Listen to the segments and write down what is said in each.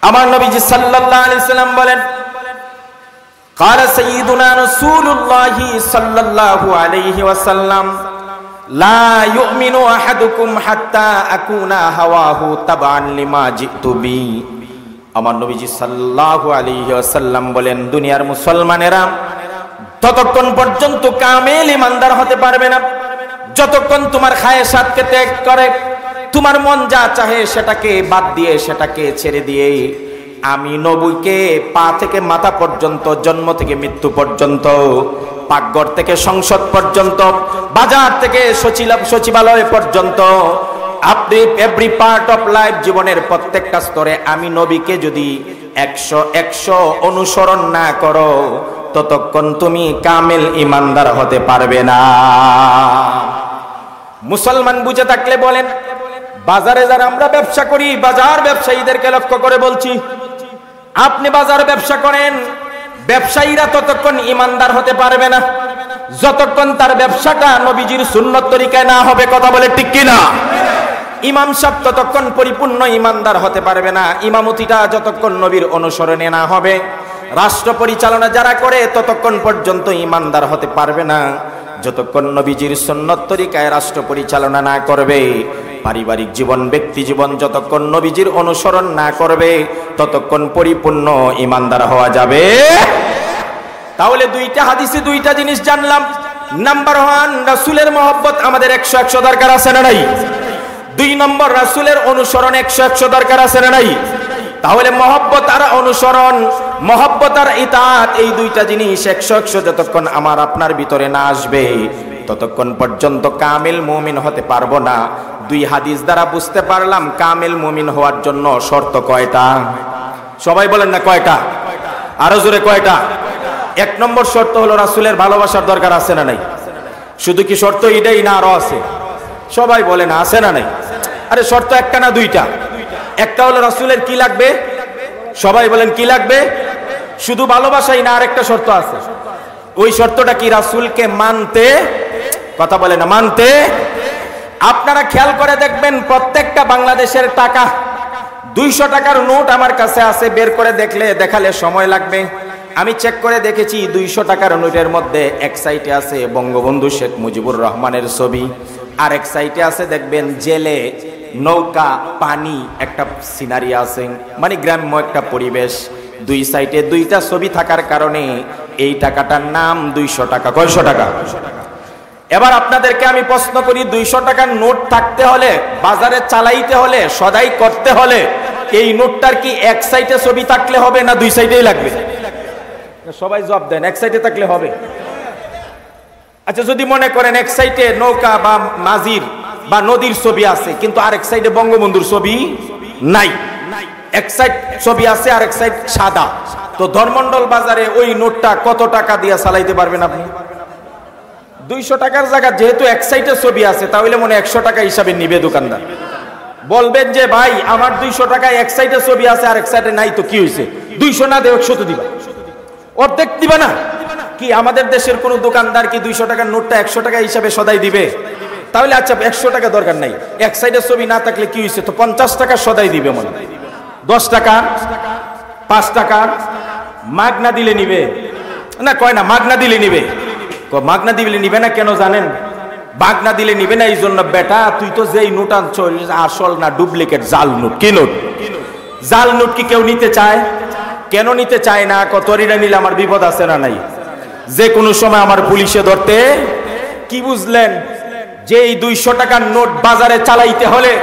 আমার নবীজি সাল্লাল্লাহু আলাইহি সাল্লাম বলেন, ক্বালা সাইয়্যিদুনা রাসূলুল্লাহি সাল্লাল্লাহু আলাইহি ওয়াসাল্লাম, লা ইউমিনু আহাদুকুম হাত্তা আকুনা হাওয়াহু তাবআন লিমা জিতু বি। আমার নবীজি সাল্লাল্লাহু আলাইহি ওয়াসাল্লাম বলেন, দুনিয়ার মুসলমানেরা ততক্ষণ পর্যন্ত কামেল ইমানদার হতে পারবে না যতক্ষণ তোমার খায়েশাতকে ত্যাগ করে, তোমার মন যা চাহে সেটাকে বাদ দিয়ে, সেটাকে ছেড়ে দিয়ে আমি নবীকে পা থেকে মাথা পর্যন্ত, জন্ম থেকে মৃত্যু পর্যন্ত, পাকঘর থেকে সংসদ পর্যন্ত, বাজার থেকে সচিবালয় পর্যন্ত, আপনি এভরি পার্ট অফ লাইফ, জীবনের প্রত্যেকটা স্তরে আমি নবীকে যদি 100 অনুসরণ না করো ততক্ষণ তুমি কামেল ইমানদার হতে পারবে না। মুসলমান বুঝে থাকলে বলেন, বাজারে যারা আমরা ব্যবসা করি, বাজার ব্যবসায়ীদেরকে লক্ষ্য করে বলছি, আপনি বাজার ব্যবসা করেন, ব্যবসায়ীরা ততক্ষণ ইমানদার হতে পারবে না যতক্ষণ তার ব্যবসাটা নবীজির সুন্নত তরিকায় না হবে। কথা বলে ঠিক কিনা? ইমাম সাহেব ততক্ষণ পরিপূর্ণ ইমানদার হতে পারবে না ইমামতিটা যতক্ষণ নবীর অনুসরণে না হবে। রাষ্ট্র পরিচালনা যারা করে ততক্ষণ পর্যন্ত ইমানদার হতে পারবে না যতক্ষণ নবীজির সুন্নত তরিকায় রাষ্ট্র পরিচালনা না করবে। পারিবারিক জীবন, ব্যক্তি জীবন যতক্ষণ নবীজির অনুসরণ না করবে ততক্ষণ পরিপূর্ণ ইমানদার হওয়া যাবে। তাহলে দুইটা হাদিসে দুইটা জিনিস জানলাম। নাম্বার 1, রাসূলের মহব্বত আমাদের 100 দরকার আছে না নাই? 2 নম্বর, রাসূলের অনুসরণ 100 দরকার আছে না নাই? তাহলে মহব্বত আর অনুসরণ, মহব্বত আর ইতাআত, এই দুইটা জিনিস 100 যতক্ষণ আমার আপনার ভিতরে না আসবে ততক্ষণ পর্যন্ত কামিল মুমিন হতে পারবো না। 2 হাদিস দ্বারা বুঝতে পারলাম কামিল মুমিন হওয়ার জন্য শর্ত কয়টা? সবাই বলেন না কয়টা? আরো জোরে কয়টা? 1 নম্বর শর্ত হলো রাসূলের ভালোবাসার দরকার আছে না নাই? শুধু কি শর্ত এটাই না আরো আছে? সবাই বলেন আছে না নাই? আরে শর্ত একটা না দুইটা? একটা হলো রাসূলের কি লাগবে? সবাই বলেন কি লাগবে? শুধু ভালোবাসাই না, আরেকটা শর্ত আছে। ওই শর্তটা কি? রাসূলকে মানতে। কথা বলে না মানতে। আপনারা খেয়াল করে দেখবেন প্রত্যেকটা বাংলাদেশের টাকা, 200 টাকার নোট আমার কাছে আছে, বের করে দেখালে সময় লাগবে। আমি চেক করে দেখেছি 200 টাকার নোটের মধ্যে এক সাইডে আছে বঙ্গবন্ধু শেখ মুজিবুর রহমানের ছবি, আর এক সাইডে আছে দেখবেন জেলে, নৌকা, পানি, একটা সিনারি আছে, মানে গ্রাম্য একটা পরিবেশ। 2 সাইডে 2টা ছবি থাকার কারণে এই টাকাটার নাম 200 টাকা। কয়শো টাকা? এবার আপনাদেরকে আমি প্রশ্ন করি, 200 টাকার নোট থাকতে হলে, বাজারে চালাইতে হলে, সদাই করতে হলে এই নোটটার কি এক সাইডে ছবি থাকলে হবে না 2 সাইডেই লাগবে? সবাই জবাব দেন, এক সাইডে থাকলে হবে। আচ্ছা, যদি মনে করেন এক সাইডে নৌকা বা মাঝির বা নদীর ছবি আছে কিন্তু আরেক সাইডে বঙ্গবন্ধুর ছবি নাই, এক সাইড ছবি আছে আর এক সাইড সাদা, তো ধর্মন্ডল বাজারে ওই নোটটা কত টাকা দিয়ে চালাইতে পারবেন আপনি? 200 টাকার জায়গা যেহেতু এক সাইডে ছবি আছে তাহলে মনে 100 টাকা হিসাবে নিবে দোকানদার। বলবেন যে ভাই আমার 200 টাকায় এক সাইডে ছবি আছে আর এক সাইডে নাই, তো কি হয়েছে? 200 না দেয় 100 তো দিবা, অর্ধেক দিবা না? কি আমাদের দেশের কোন দোকানদার কি 200 টাকার নোটটা 100 টাকা হিসাবে সদাই দিবে? তাহলে আচ্ছা 100 টাকা দরকার নাই, এক সাইডে ছবি না থাকলে কি হয়েছে, তো 50 টাকা সদাই দিবে, মনে 10 টাকা 5 টাকা মাগনা দিলে নিবে না? কয় না মাগনা দিলে নিবে। মাগনা দিলে নিবে না কেন জানেন? মাগনা দিলে নিবে না এই জন্য, বেটা তুই তো যেই নোট আনছ আসল না ডুপ্লিকেট, জাল নোট। কি নোট? জাল নোট কি কেউ নিতে চায়? কেন নিতে চায় না? কতরিটা নিলে আমার বিপদ আছে না নাই? যে কোনো সময় আমার পুলিশে ধরতে। কি বুঝলেন? যে এই 200 টাকার নোট বাজারে চালাইতে হলে,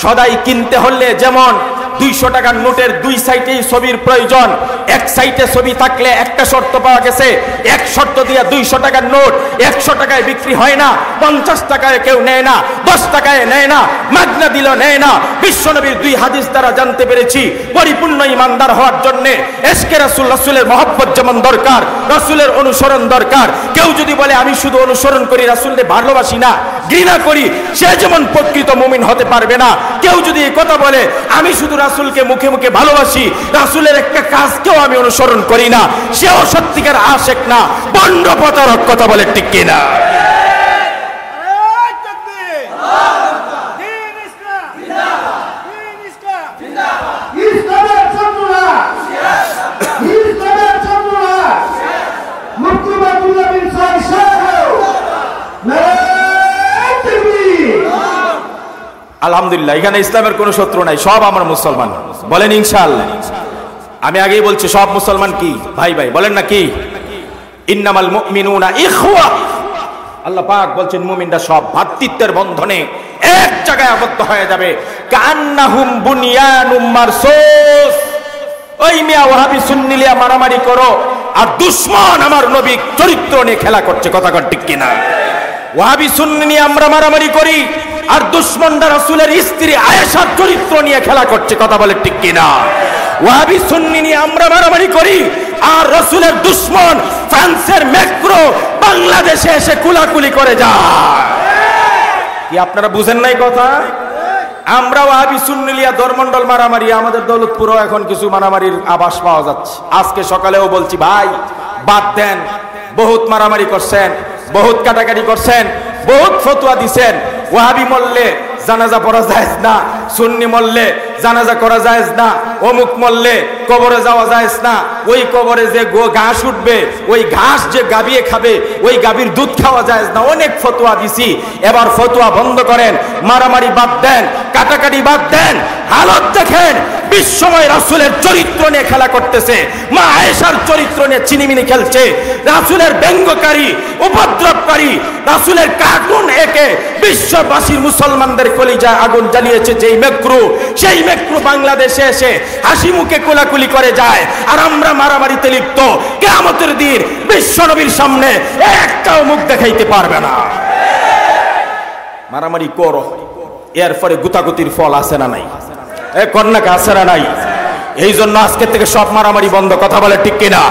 সদাই কিনতে হলে, যেমন 200 টাকার নোটের 2 সাইডেই ছবির প্রয়োজন। এক সাইডে ছবি থাকলে একটা শর্ত পাওয়া গেছে, এক শর্ত দিয়ে 200 টাকার নোট 100 টাকায় বিক্রি হয় না, 50 টাকায় কেউ নেয় না, 10 টাকায় নেয় না, মাগনা দিল নেয় না। বিশ্বনবীর 2 হাদিস দ্বারা জানতে পেরেছি পরিপূর্ণ ইমানদার হওয়ার জন্য এশকে রাসূল, রাসূলের মহব্বত যেমন দরকার, রাসূলের অনুসরণ দরকার। কেউ যদি বলে আমি শুধু অনুসরণ করি, রাসূলকে ভালোবাসি না, ঘৃণা করি, সে যেমন প্রকৃত মুমিন হতে পারবে না। কেউ যদি এই কথা বলে আমি শুধু রাসূলকে মুখে মুখে ভালোবাসি, রাসূলের একটা কাজকেও আমি অনুসরণ করি না, সেও সত্যিকার আশিক না, বন্ড প্রতারক। কথা বলে ঠিক কিনা? ইসলামের জন্য আলহামদুলিল্লাহ, এখানে ইসলামের কোনো শত্রু নাই, সব আমার মুসলমান। বলেন ইনশাআল্লাহ। আমি আগেই বলছি সব মুসলমান কি ভাই ভাই, বলেন না কি? ইন্নামাল মুমিনুনা ইখওয়া, আল্লাহ পাক বলছেন মুমিনরা সব ভ্রাতৃত্বের বন্ধনে এক জায়গায় আবদ্ধ হয়ে যাবে। কান্নাহুম বুনিয়ানুম মারসুস। ওই মিয়া ওয়াহাবি সুন্নি লিয়া মারামারি করো, আর দুশমন আমার নবী চরিত্র নিয়ে খেলা করছে, কথা কন ঠিক কিনা? ওয়াহাবি সুন্নি নিয়ে আমরা মারামারি করি, আর দুশমনরা রাসূলের স্ত্রী আয়েশার চরিত্র নিয়ে খেলা করছে, কথা বলে ঠিক কিনা? ওয়াহাবি সুন্নি নিয়ে আমরা মারামারি করি, আর রাসূলের দুশমন ফ্রান্সের ম্যাক্রো বাংলাদেশে এসে কুলাকুলি করে যায়। কি আপনারা বুঝেন নাই কথা? আমরা ওয়াহাবি সুন্নি লিয়া দরমন্ডল মারামারি, আমাদের দৌলতপুরও এখন কিছু মারামারির আভাস পাওয়া যাচ্ছে। আজকে সকালেও বলছি ভাই বাদ দেন, বহুত মারামারি করছেন, বহুত কাটাকাটি করছেন, বহুত ফতোয়া দিছেন। ওয়াহাবি মরলে জানাজা পড়া জায়েজ না, সুন্নি মরলে জানাজা করা জায়েজ না, অমুক মরলে কবরে যাওয়া জায়েজ না, ওই কবরে যে ঘাস উঠবে ওই ঘাস যে গাবিয়ে খাবে ওই গাবির দুধ খাওয়া জায়েজ না। অনেক ফতোয়া দিছি, এবার ফতোয়া বন্ধ করেন, মারামারি বাদ দেন, কাটাকাটি বাদ দেন। হালত দেখেন, বিশ্বময় রাসূলের চরিত্র নিয়ে খেলা করতেছে, মা আয়েশার চরিত্র নিয়ে চিনিমিনি খেলছে, রাসূলের ব্যঙ্গকারী উপদ্রবকারী রাসূলের কার্টুন একে বিশ্ববাসীর মুসলমানদের কলিজায় আগুন জ্বালিয়েছে যেই মেক্রু, সেই মেক্রু বাংলাদেশে এসে হাসি মুখে কোলাকুলি করে যায়, আর আমরা মারামারিতে লিপ্ত। কিয়ামতের দিন বিশ্বনবীর সামনে একটাও মুখ দেখাইতে পারবে না। মারামারি করো, এরপরে গুতাগুতির ফল আছে না নাই? এ কন্যাকে আছে না নাই? এই জন্য আজকে থেকে সব মারামারি বন্ধ, কথা বলে ঠিক কিনা?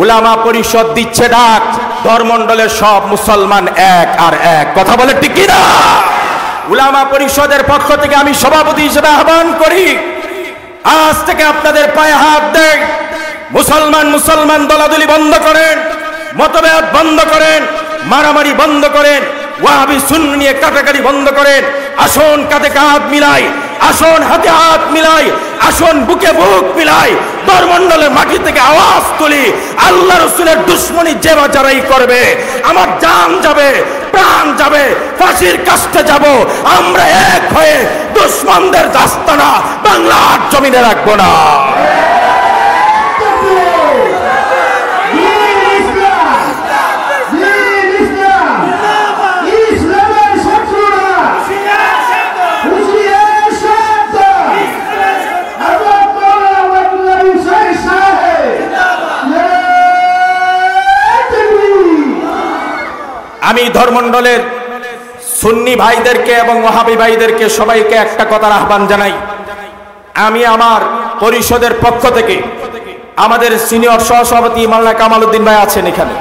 উলামা পরিষদ দিচ্ছে ডাক, ধর্মমণ্ডলের সব মুসলমান এক আর এক, কথা বলে ঠিক কিনা? উলামা পরিষদের পক্ষ থেকে আমি সভাপতি হিসেবে আহ্বান করি, আজ থেকে আপনাদের পায়ে হাত দেন, মুসলমান দলাদলি বন্ধ করেন, মতভেদ বন্ধ করেন, মারামারি বন্ধ করেন, ওয়াহাবি সুন্নি নিয়ে কাটাকাটি বন্ধ করেন। আসুন কাঁধে কাঁধ মিলাই, আসুন হাতে হাত মিলাই, আসুন বুকে বুক মিলাই, ধর্মমণ্ডলের মাটি থেকে আওয়াজ তুলি, আল্লাহ রাসূলের দুশমনি যে যারাই করবে, আমার জান যাবে, প্রাণ যাবে, ফাঁসির কাস্টে যাব, আমরা এক হয়ে দুশমনদের আস্তানা বাংলার জমিনে রাখবো না। আমি ধর্মমণ্ডলের সুন্নি ভাইদেরকে এবং ওয়াহাবি ভাইদেরকে সবাইকে একটা কথার আহ্বান জানাই। আমি আমার পরিষদের পক্ষ থেকে, আমাদের সিনিয়র সহসভাপতি মাওলানা কামাল উদ্দিন ভাই আছেন এখানে,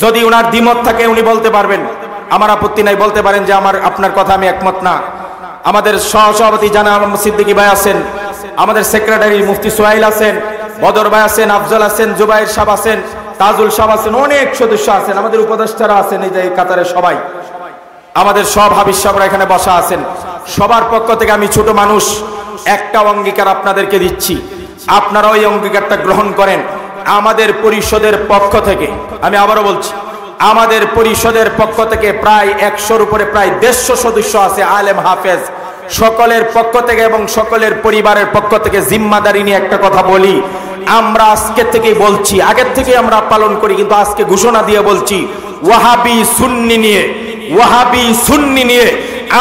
যদি ওনার দ্বিমত থাকে উনি বলতে পারবেন, আমার আপত্তি নাই, বলতে পারেন যে আপনার কথা আমি একমত না। আমাদের সহসভাপতি জানাব সিদ্দিকী ভাই আছেন, আমাদের সেক্রেটারি মুফতি সোহাইল আছেন, বদর ভাই আছেন, আফজল আছেন, জুবাইর সাহেব আছেন, তাজুল সাহেব আছেন, অনেক সদস্য আছেন, আমাদের উপদেষ্টারা আছেন, এই যে কাতারে সবাই, আমাদের সব হাবিজ সাহেবরা এখানে বসা আছেন। সবার পক্ষ থেকে আমি ছোট মানুষ একটা অঙ্গীকার আপনাদেরকে দিচ্ছি, আপনারা ওই অঙ্গীকারটা গ্রহণ করেন। আমাদের পরিষদের পক্ষ থেকে, আমি আবারও বলছি, আমাদের পরিষদের পক্ষ থেকে প্রায় 100-র উপরে, প্রায় 150 সদস্য আছে, আলেম হাফেজ, সকলের পক্ষ থেকে এবং সকলের পরিবারের পক্ষ থেকে জিম্মাদারি নিয়ে একটা কথা বলি। আমরা আজকে থেকেই বলছি, আগের থেকে আমরা পালন করি, কিন্তু আজকে ঘোষণা দিয়ে বলছি, ওয়াহাবি সুন্নি নিয়ে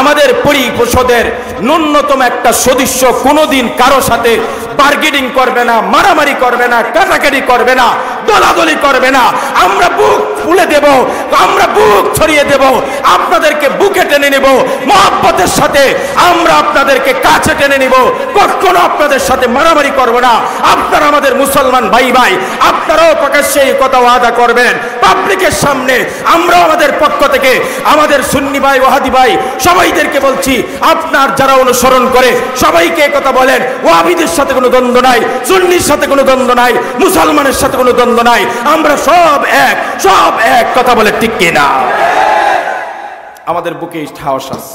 আমাদের পরিষদের ন্যূনতম একটা সদস্য কোনোদিন কারো সাথে বার্গেনিং করবে না, মারামারি করবে না, কাটাকাটি করবে না, দলাদলি করবে না। আমরা বুক ফুলে দেব, আমরা বুক ছড়িয়ে দেব, আপনাদেরকে বুকে টেনে নেব, মহব্বতের সাথে আমরা আপনাদেরকে কাছে টেনে নেব, কখনো আপনাদের সাথে মারামারি করব না। আপনারা আমাদের মুসলমান ভাই ভাই, আপনারাও প্রকাশ্যে এই কথা ওয়াদা করবেন পাবলিকের সামনে। আমরাও আমাদের পক্ষ থেকে আমাদের সুন্নি ভাই, ওয়াহাবি ভাই সবাইদেরকে বলছি, আপনার যারা অনুসরণ করে সবাইকে কথা বলেন, ওয়াহাবিদের সাথে কোনো দ্বন্দ্ব নাই, সুন্নির সাথে কোনো দ্বন্দ্ব নাই, মুসলমানের সাথে কোনো দ্বন্দ্ব নাই, আমরা সব এক, সব এক, কথা বলে ঠিক কিনা? আমাদের বুকে সাহস আছে,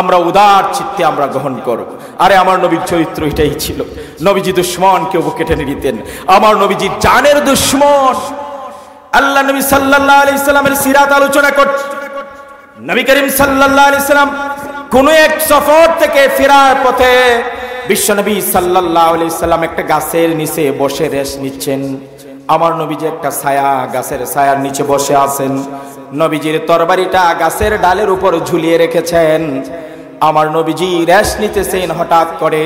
আমরা উদার চিত্তে আমরা গ্রহণ করব। আরে আমার নবীর চরিত্র এটাই ছিল, নবীজি দুশমনকে বুকে টেনে নিতেন, আমার নবীজি জানের দুশমন। আল্লাহ নবী সাল্লাল্লাহু আলাইহি সাল্লামের সিরাত আলোচনা করছে, নবী করিম সাল্লাল্লাহু আলাইহি সাল্লাম কোন এক সফর থেকে ফেরার পথে বিশ্বনবী সাল্লাল্লাহু আলাইহি সাল্লাম একটা গাছের নিচে বসে রেস্ট নিচ্ছেন। আমার নবীজি একটা ছায়া, গাছের ছায়ার নিচে বসে আছেন। নবীজির তরবারিটা গাছের ডালের উপর ঝুলিয়ে রেখেছেন। আমার নবীজি রেস্ট নিতেছেন। হঠাৎ করে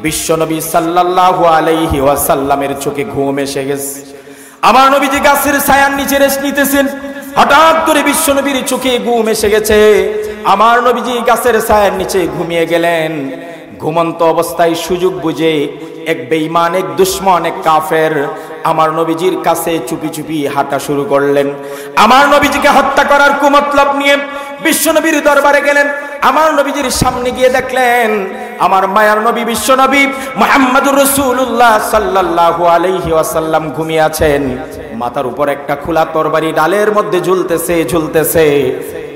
বিশ্বনবী সাল্লাল্লাহু আলাইহি ওয়াসাল্লামের চোখে ঘুম এসে গেছে। আমার নবীজি গাছের ছায়ার নিচে রেস্ট নিতেছেন। হঠাৎ করে বিশ্বনবীর চোখে ঘুম এসে গেছে। আমার নবীজি গাছের ছায়ার নিচে ঘুমিয়ে গেলেন। ঘুমন্ত অবস্থায় সুযোগ বুঝে এক বেঈমান, এক দুশমন, এক কাফের আমার নবীজির কাছে চুপি চুপি হাঁটা শুরু করলেন। আমার নবীজিকে হত্যা করার কুমতলব নিয়ে বিশ্বনবীর দরবারে গেলেন। আমার নবীজির সামনে গিয়ে দেখলেন আমার মায়ার নবী বিশ্বনবী মুহাম্মদুর রাসূলুল্লাহ সাল্লাল্লাহু আলাইহি ওয়াসাল্লাম ঘুমিয়ে আছেন। মাথার উপর একটা খোলা তরবারি ডালের মধ্যে ঝুলতেছে।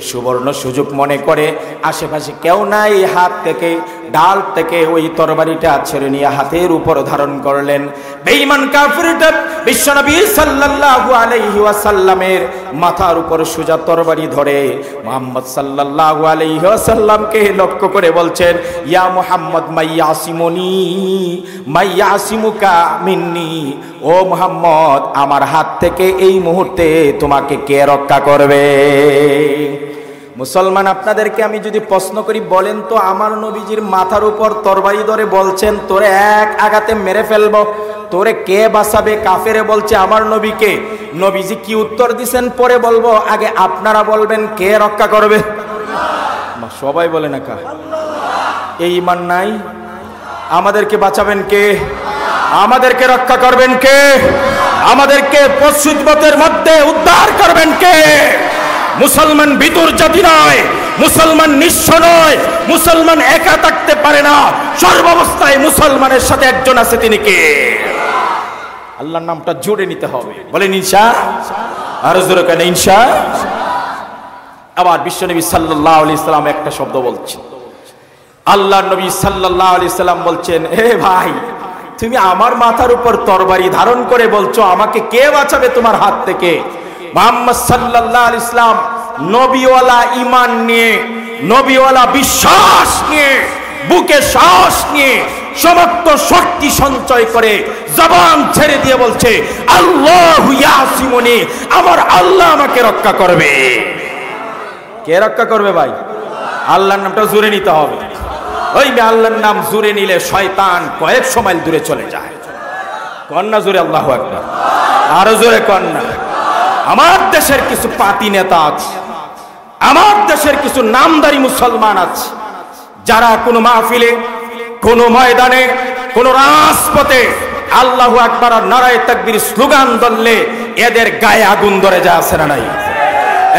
সুবর্ণ সুযোগ মনে করে আশেপাশে কেউ নাই, হাত থেকে ডাল থেকে ওই তরবারিটা ছেড়ে নিয়ে হাতের উপর ধারণ করলেন। বেঈমান কাফিরটা বিশ্বনবী সাল্লাল্লাহু আলাইহি ওয়াসাল্লামের মাথার উপর সোজা তরবারি ধরে মুহাম্মদ সাল্লাল্লাহু আলাইহি ওয়াসাল্লামকে লক্ষ্য করে বলছেন, ইয়া মুহাম্মদ মাইয়াসিমুকা মিন্নি, ও মুহাম্মদ আমার হাত থেকে এই মুহূর্তে তোমাকে কে রক্ষা করবে? মুসলমান, আপনাদেরকে আমি যদি প্রশ্ন করি, বলেন তো আমার নবীজির মাথার উপর তরবারি ধরে বলছেন তোরে এক আঘাতে মেরে ফেলবো, তোরে কে বাঁচাবে? কাফেরে বলছে আমার নবীকে। নবীজি কি উত্তর দিছেন পরে বলবো, আগে আপনারা বলবেন কে রক্ষা করবে? সবাই বলে না কা? এই ঈমান নাই? আমাদেরকে বাঁচাবেন কে? আমাদেরকে রক্ষা করবেন কে? আমাদেরকে মুসিবতের মধ্যে উদ্ধার করবেন কে? মুসলমান ভিতর জাতি নয়, মুসলমান নিঃস্ব নয়, মুসলমান একা থাকতে পারে না, সর্বাবস্থায় মুসলমানের সাথে একজন আছে, তিনি কে? আল্লাহর নামটা জুড়ে নিতে হবে। বলেন ইনশাআল্লাহ। আর জোরে কেন ইনশাআল্লাহ? আবার বিশ্বনবী সাল্লাল্লাহু আলাইহি সাল্লাম একটা শব্দ বলছেন। আল্লাহর নবী সাল্লাল্লাহু আলাইহি সাল্লাম বলছেন, হে ভাই, তুমি আমার মাথার উপর তরবারি ধারণ করে বলছো আমাকে কে বাঁচাবে তোমার হাত থেকে? মুহাম্মদ সাল্লাল্লাহু আলাইহি সাল্লাম নবীওয়ালা ঈমান নিয়ে, নবীওয়ালা বিশ্বাস নিয়ে, বুকে সাহস নিয়ে, সমস্ত শক্তি সঞ্চয় করে জবান ছেড়ে দিয়ে বলছে, আল্লাহু ইয়াসিমুনি, আমার আল্লাহ আমাকে রক্ষা করবে। কে রক্ষা করবে ভাই? আল্লাহর নামটা জুড়ে নিতে হবে। ওই আল্লাহর নাম জুড়ে নিলে শয়তান কয়েকশো মাইল দূরে চলে যায়। কন্যা জোরে আল্লাহু আকবার, আরো জোরে কন্যা। আমার দেশের কিছু পাতি নেতা আছে, আমার দেশের কিছু নামদারি মুসলমান আছে, যারা কোনো মাহফিলে, কোনো ময়দানে, কোনো রাজপথে আল্লাহু আকবার আর নারায়ে তাকবীর স্লোগান ধরলে এদের গায়ে আগুন ধরে যায়, আছে না নাই?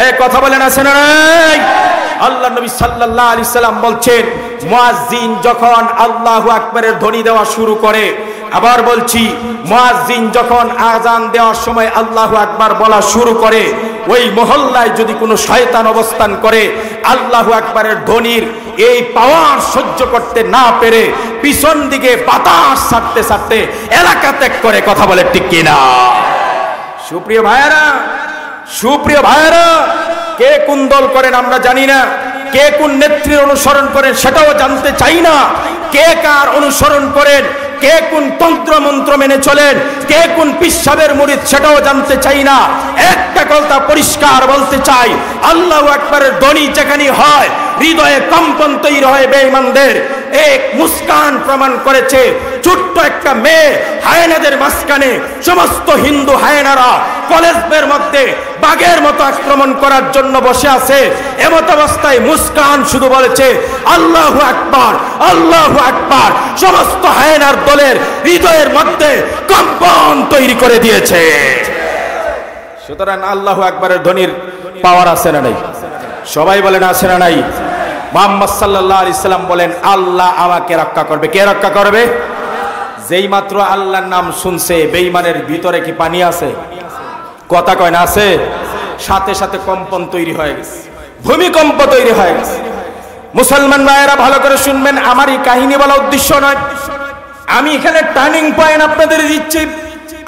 এই কথা বলেন, আছে না নাই? আল্লাহ নবী সাল্লাল্লাহু আলাইহি সাল্লাম বলছেন, মুয়াজ্জিন যখন আল্লাহু আকবারের ধ্বনি দেওয়া শুরু করে, আবার বলছি, মুয়াজ্জিন যখন আযান দেওয়ার সময় আল্লাহু আকবার বলা শুরু করে, ওই মহল্লায় যদি কোনো শয়তান অবস্থান করে, আল্লাহু আকবারের ধ্বনির এই পাওয়ার সহ্য করতে না পেরে পিছন দিকে বাতাস ছাড়তে ছাড়তে এলাকা ত্যাগ করে। কথা বলে ঠিক কিনা? সুপ্রিয় ভাইয়েরা, সুপ্রিয় ভাইয়েরা, কে কোন দল করেন আমরা জানি না, কে কোন নেত্রীর অনুসরণ করেন সেটাও জানতে চাই না, কে কার অনুসরণ করেন, কে কোন তন্ত্র মন্ত্র মেনে চলেন, কে কোন পিসাবের মুরিদ সেটাও জানতে চাই না। একটা কথা পরিষ্কার বলতে চাই, আল্লাহু আকবারের ধ্বনি যেখানে হয় হৃদয়ে কম্পন তৈরি হয় বেঈমানদের। এক মুস্কান প্রমাণ করেছে, ছোট্ট একটা মেয়ে হায়েনাদের মাঝখানে সমস্ত হিন্দু হায়েনারা কলেজের মধ্যে বাঘের মতো আক্রমণ করার জন্য বসে আছে। এমত অবস্থায় মুস্কান শুধু বলেছে আল্লাহু আকবার, আল্লাহু আকবার, সমস্ত হায়েনার দলের হৃদয়ের মধ্যে কম্পন তৈরি করে দিয়েছে। সুতরাং আল্লাহু আকবারের ধ্বনির পাওয়ার আছে না নাই? সবাই বলেন আছে না নাই? মুহাম্মদ সাল্লাল্লাহু আলাইহি সাল্লাম বলেন, আল্লাহ আমাকে রক্ষা করবে। কে রক্ষা করবে? যেই মাত্র আল্লাহর নাম শুনছে বেঈমানের ভিতরে কি পানি আছে? কথা কয় না আছে? সাথে সাথে কম্পন তৈরি হয়ে গেছে, ভূমিকম্প তৈরি হয়ে গেছে। মুসলমান ভাইয়েরা ভালো করে শুনবেন, আমার এই কাহিনী বলা উদ্দেশ্য নয়, আমি এখানে টার্নিং পয়েন্ট আপনাদের দিচ্ছি,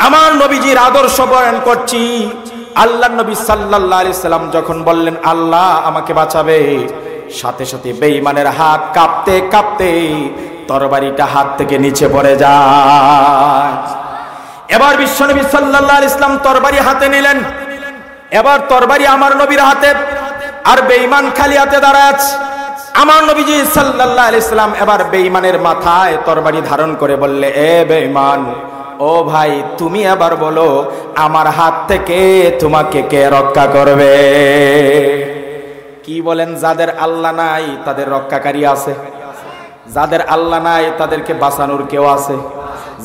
আমার নবীজির আদর্শ বয়ান করছি। আল্লাহ নবী সাল্লাল্লাহু আলাইহি সাল্লাম যখন বললেন আল্লাহ আমাকে বাঁচাবে, সাথে সাথে বেঈমানের হাত কাঁপতে কাঁপতে তরবারিটা হাত থেকে নিচে পড়ে যায়। এবার বিশ্বনবী সাল্লাল্লাহু আলাইহি ওয়াসাল্লাম তরবারি হাতে নিলেন। এবার তরবারি আমার নবীর হাতে, আর বেঈমান খালি হাতে দাঁড়ায় আছে। আমার নবীজি সাল্লাল্লাহু আলাইহি ওয়াসাল্লাম এবার বেঈমানের মাথায় তরবারি ধারণ করে বললে, এ বেঈমান, ও ভাই, তুমি এবার বলো আমার হাত থেকে তোমাকে কে রক্ষা করবে? কি বলেন? যাদের আল্লাহ নাই তাদের রক্ষাকারী আছে, যাদের আল্লাহ নাই তাদেরকে বাঁচানোর কেউ আছে,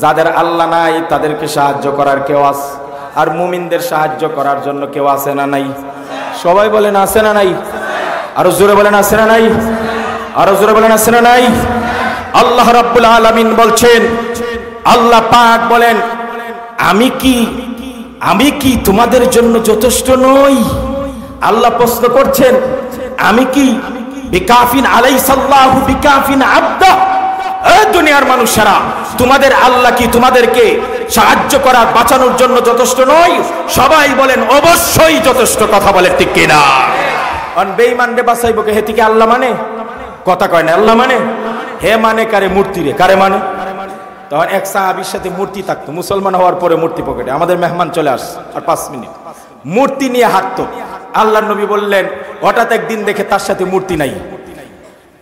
যাদের আল্লাহ নাই তাদেরকে সাহায্য করার কেউ আছে, আর মুমিনদের সাহায্য করার জন্য কেউ আছে না নাই? সবাই বলেন আছে না নাই? আরো জোরে বলেন আছে না নাই? আরো জোরে বলেন আছে না নাই? আল্লাহ রাব্বুল আলামিন বলছেন, আল্লাহ পাক বলেন, আমি কি তোমাদের জন্য যথেষ্ট নই? আল্লাহ প্রশ্ন করছেন, আমি কি বিকাফিন আলাইসাল্লাহু বিকাফিন আবদা? এ দুনিয়ার মানুষেরা, তোমাদের আল্লাহ কি তোমাদেরকে সাহায্য করার বাঁচানোর জন্য যথেষ্ট নয়? সবাই বলেন অবশ্যই যথেষ্ট। কথা বলে ঠিক কিনা? অন বেঈমানরে বাঁচাইব কে? হেতিকে আল্লাহ মানে? কথা কয় না আল্লাহ মানে? হে মানে কারে? মূর্তি রে। কারে মানে? তখন এক সাহাবীর সাথে মূর্তি থাকতো, মুসলমান হওয়ার পরে মূর্তি পকেটে। আমাদের মেহমান চলে আস আর 5 মিনিট মূর্তি নিয়ে হাঁটতো। আল্লাহর নবী বললেন, হঠাৎ একদিন দেখে তার সাথে মূর্তি নাই।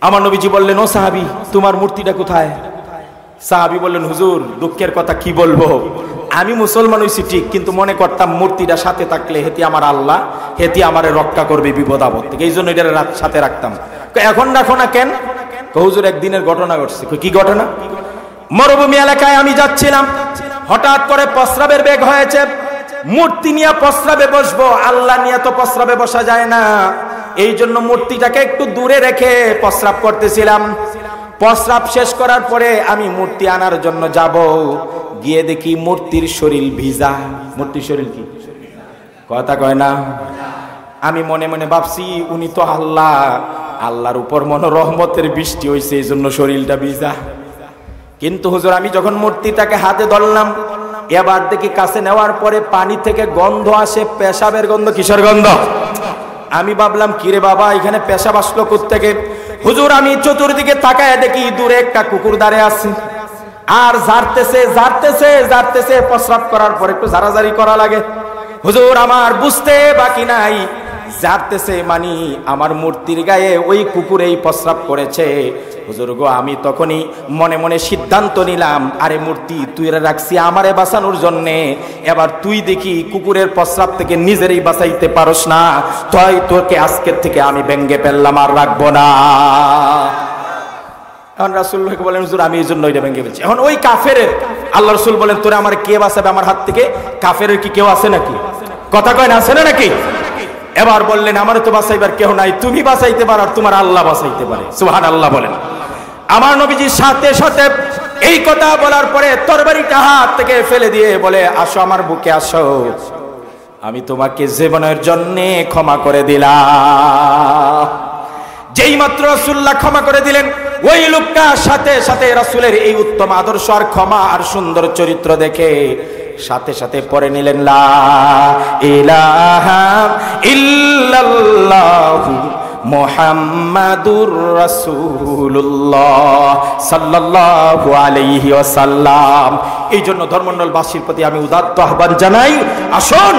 আমার নবীজি বললেন, ও সাহাবী, তোমার মূর্তিটা কোথায়? সাহাবী বললেন, হুজুর, দুঃখের কথা কি বলবো, আমি মুসলমান হইছি ঠিক, কিন্তু মনে করতাম মূর্তিটা সাথে থাকলে হেতি আমার আল্লাহ, হেতি আমারে রক্ষা করবে বিপদ আপদ থেকে, এই জন্য এটা সাথে রাখতাম। এখন রাখো না কেন? হুজুর, একদিনের ঘটনা ঘটছে। কি ঘটনা? মরুভূমি এলাকায় আমি যাচ্ছিলাম, হঠাৎ করে প্রস্রাবের বেগ হয়েছে। মূর্তি নিয়ে প্রস্রাবে বসবো, আল্লাহ নিয়ে তো প্রস্রাবে বসা যায় না, এই জন্য মূর্তিটাকে একটু দূরে রেখে প্রস্রাব করতেছিলাম। প্রস্রাব শেষ করার পরে আমি মূর্তি আনার জন্য যাব, গিয়ে দেখি মূর্তির শরীর ভিজা। মূর্তির শরীর কি? কথা কয় না। আমি মনে মনে ভাবছি, উনি তো আল্লাহ, আল্লাহর উপর মনে রহমতের বৃষ্টি হয়েছে, এই জন্য শরীরটা ভিজা। কিন্তু হুজুর, আমি যখন মূর্তিটাকে হাতে ধরলাম, এবার দেখি কাছে নেওয়ার পরে পানি থেকে গন্ধ আসে, পেশাবের গন্ধ। কিসের গন্ধ? আমি ভাবলাম, কিরে বাবা, এখানে পেশাব আসলো কোত্থেকে? হুজুর, আমি চতুর্দিকে তাকায় দেখি দূরে একটা কুকুর দাঁড়িয়ে আছে, আর ঝাড়তেছে। প্রস্রাব করার পর একটু ঝাড়াঝাড়ি করা লাগে। হুজুর, আমার বুঝতে বাকি নাই, ঝাড়তেছে মানে আমার মূর্তির গায়ে ওই কুকুরেই প্রস্রাব করেছে। হুজুর গো, আমি তখনই মনে মনে সিদ্ধান্ত নিলাম, আরে মূর্তি, তুই রাখছি আমারে বাঁচানোর জন্যে, এবার তুই দেখি কুকুরের প্রস্রাব থেকে নিজেরই বাঁচাইতে পারস না, তাই তোকে আজকের থেকে আমি ভেঙ্গে ফেললাম, আর রাখবো না। এখন রাসূলুল্লাহকে বলেন, হুজুর, আমি এই জন্য এটা ভেঙ্গে ফেলছি। এখন ওই কাফেরের আল্লাহ রাসূল বলেন, তোরা আমার কে বাঁচাবে আমার হাত থেকে? কাফেরের কি কেউ আছে নাকি? কথা কয় না, আছে না নাকি? এবার বললেন, আমারও তো বাঁচাইবার কেউ নাই, তুমি বাঁচাইতে পারো, আর তোমার আল্লাহ বাঁচাইতে পারে। সুবহানাল্লাহ বলেন। আমার নবীজির সাথে সাথে এই কথা বলার পরে তরবারিটা হাত থেকে ফেলে দিয়ে বলে, আসো আমার বুকে আসো, আমি তোমাকে জীবনের জন্য ক্ষমা করে দিলাম। যেই মাত্র রাসূলুল্লাহ ক্ষমা করে দিলেন, ওই লোকটা সাথে সাথে রাসূলের এই উত্তম আদর্শ আর ক্ষমা আর সুন্দর চরিত্র দেখে সাথে সাথে পড়ে নিলেন, লা ইলাহা ইল্লাল্লাহু মুহাম্মাদুর রাসূলুল্লাহ সাল্লাল্লাহু আলাইহি ওয়াসাল্লাম। এই জন্য ধর্মমণ্ডলবাসীর প্রতি আমি উদাত্ত আহ্বান জানাই, আসুন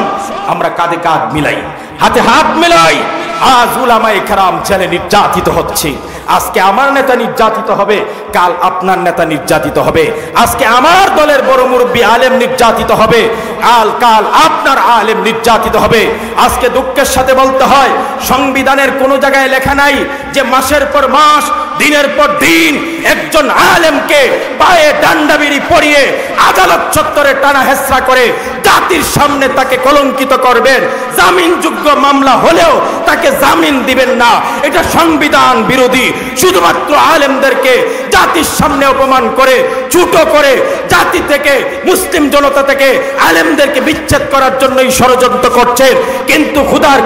আমরা কাঁধে কাঁধ মিলাই, হাতে হাত মিলাই। আজ উলামায়ে কেরাম জেলে নির্যাতিত হচ্ছে, আজকে আমার নেতা নির্যাতিত হবে, কাল আপনার নেতা নির্যাতিত হবে, আজকে আমার দলের বড় মুরব্বী আলেম নির্যাতিত হবে, কাল আপনার আলেম নির্যাতিত হবে। আজকে দুঃখের সাথে বলতে হয়, সংবিধানের কোনো জায়গায় লেখা নাই যে মাসের পর মাস, দিনের পর দিন একজন আলেমকে পায়ে ডান্ডাবিড়ি পরিয়ে আদালত চত্বরে টানা হেসরা করে জাতির সামনে তাকে কলঙ্কিত করবেন, জামিনযোগ্য মামলা হলেও তাকে জামিন দিবেন না। এটা সংবিধান বিরোধী। শুধুমাত্র আলেমদেরকে জাতির সামনে অপমান করে, ছোট করে, জাতি থেকে, মুসলিম জনতা থেকে আলেমদেরকে বিচ্ছেদ করার জন্যই ষড়যন্ত্র করছেন। কিন্তু খোদার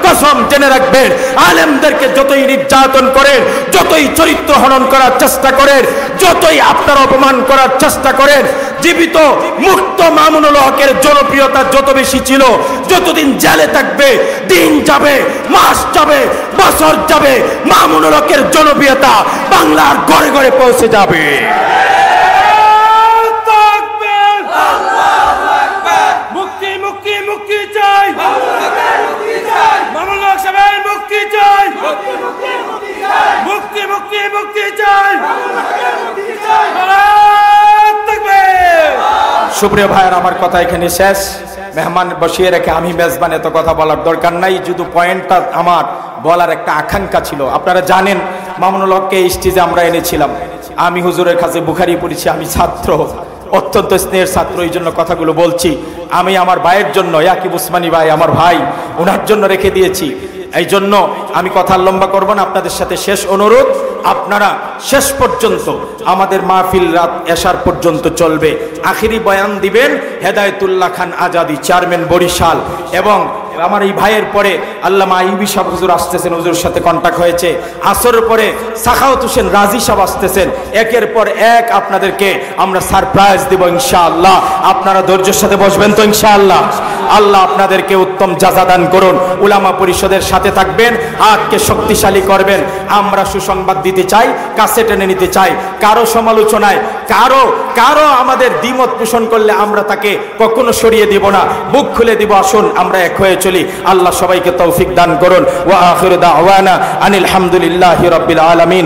কসম জেনে রাখবেন, আলেমদেরকে ছেলেদেরকে যতই নির্যাতন করেন, যতই চরিত্র হনন করার চেষ্টা করেন, যতই আপনার অপমান করার চেষ্টা করেন, জীবিত মুক্ত মামুনুল হকের জনপ্রিয়তা যত বেশি ছিল, যতদিন জেলে থাকবে, দিন যাবে, মাস যাবে, বছর যাবে, মামুনুল হকের জনপ্রিয়তা বাংলার ঘরে ঘরে পৌঁছে যাবে। মুক্তি মুক্তি মুক্তি চাই, মামুনুল হক সাহেবের মুক্তি চাই, মুক্তি মুক্তি মুক্তি চাই। সুপ্রিয় ভাইয়ের, আমার কথা এখানে শেষ। মেহমান বসিয়ে রেখে আমি মেজবান, এত কথা বলার দরকার নাই। শুধু পয়েন্টটা আমার বলার একটা আকাঙ্ক্ষা ছিল। আপনারা জানেন মামুনুল হককে স্টেজে আমরা এনেছিলাম। আমি হুজুরের কাছে বুখারি পড়েছি, আমি ছাত্র, অত্যন্ত স্নেহের ছাত্র, এই জন্য কথাগুলো বলছি। আমি আমার ভাইয়ের জন্য, ইয়াকিব উসমানী ভাই আমার ভাই, ওনার জন্য রেখে দিয়েছি। এই জন্য আমি কথা লম্বা করব না। আপনাদের সাথে শেষ অনুরোধ, আপনারা শেষ পর্যন্ত আমাদের মাহফিল রাত এশার পর্যন্ত চলবে। আখিরি বয়ান দিবেন হেদায়েতুল্লাহ খান আজাদি, চেয়ারম্যান বরিশাল। এবং আমার এই ভাইয়ের পরে আল্লামা আইয়ুবী সাহেব হুজুর আসতেছেন, হুজুরের সাথে কন্টাক্ট হয়েছে। আসরের পরে সাখাওয়াত হোসেন রাজি সাহেব আসতেছেন। একের পর এক আপনাদেরকে আমরা সারপ্রাইজ দেব ইনশাআল্লাহ। আপনারা ধৈর্যের সাথে বসবেন তো ইনশাআল্লাহ। আল্লাহ আপনাদেরকে উত্তম জাযা দান করুন। উলামা পরিষদের সাথে থাকবেন, হাতকে শক্তিশালী করবেন। আমরা সুসংবাদ দিতে চাই, কাছে টেনে নিতে চাই। কারো সমালোচনায়, কারো আমাদের দ্বিমত পোষণ করলে আমরা তাকে কখনো সরিয়ে দিব না, বুক খুলে দিব। আসুন আমরা এক হয়ে চলি। আল্লাহ সবাইকে তৌফিক দান করুন। ওয়া আখিরু দাওয়ানা আনিল হামদুলিল্লাহি রাব্বিল আলামিন।